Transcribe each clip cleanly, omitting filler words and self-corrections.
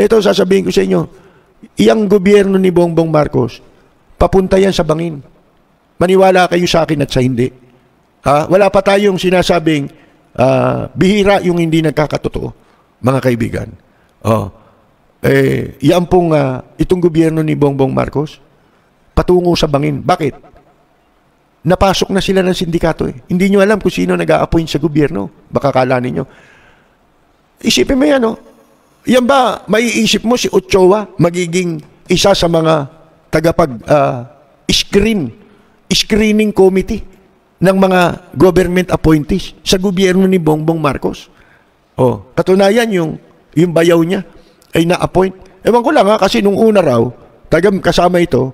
Ito, sasabihin ko sa inyo, iyang gobyerno ni Bongbong Marcos, papunta yan sa bangin. Maniwala kayo sa akin at sa hindi. Wala pa tayong sinasabing bihira yung hindi nagkakatotoo, mga kaibigan. Yan pong itong gobyerno ni Bongbong Marcos, patungo sa bangin. Bakit? Napasok na sila ng sindikato eh. Hindi nyo alam kung sino nag-a-appoint sa gobyerno. Baka kala ninyo. Isipin mo yan, yan ba, maiisip mo si Ochoa magiging isa sa mga screening committee ng mga government appointees sa gobyerno ni Bongbong Marcos? Katunayan yung bayaw niya ay na-appoint. Ewan ko lang kasi nung una raw, kasama ito,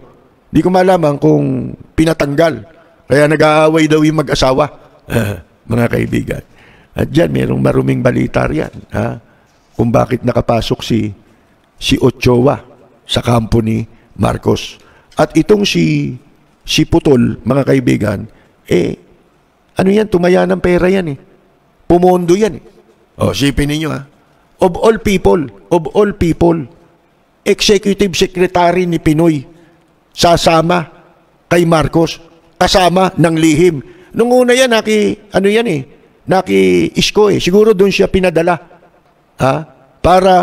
di ko malaman kung pinatanggal. Kaya nag-aaway daw yung mag-asawa, mga kaibigan. At dyan, mayroong maruming balita riyan, kung bakit nakapasok si Ochoa sa kampo ni Marcos. At itong si Putol, mga kaibigan, ano yan, tumaya ng pera yan Pumondo yan sipin ninyo Of all people, executive secretary ni Pinoy, sasama kay Marcos, kasama ng lihim. Nung una yan, naki-isko Siguro doon siya pinadala para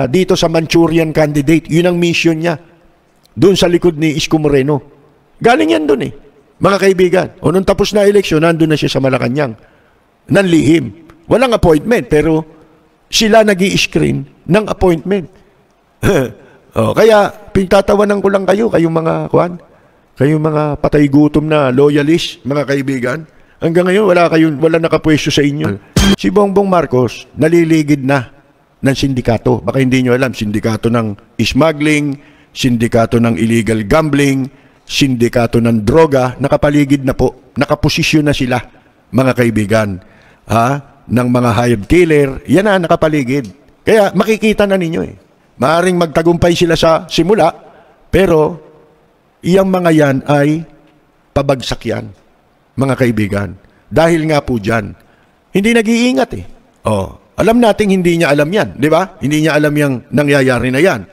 dito sa Manchurian candidate. Yun ang mission niya. Doon sa likod ni Isko Moreno. Galing yan doon mga kaibigan. Nung tapos na eleksyon, nandun na siya sa Malacanang. Nanlihim. Walang appointment, pero sila nag-i-screen ng appointment. Kaya, pinagtatawanan ko lang kayong mga patay gutom na loyalist, mga kaibigan. Hanggang ngayon, wala nakapwesto sa inyo. Si Bongbong Marcos, naliligid na ng sindikato. Baka hindi nyo alam, sindikato ng smuggling, sindikato ng illegal gambling, sindikato ng droga, nakapaligid na po, nakaposisyon na sila, mga kaibigan, ng mga hired killer, yan na nakapaligid. Kaya makikita na ninyo Maaring magtagumpay sila sa simula, pero iyang mga yan ay pabagsak yan, mga kaibigan. Dahil nga po dyan, hindi nag-iingat alam nating hindi niya alam yan, di ba? Hindi niya alam yung nangyayari na yan.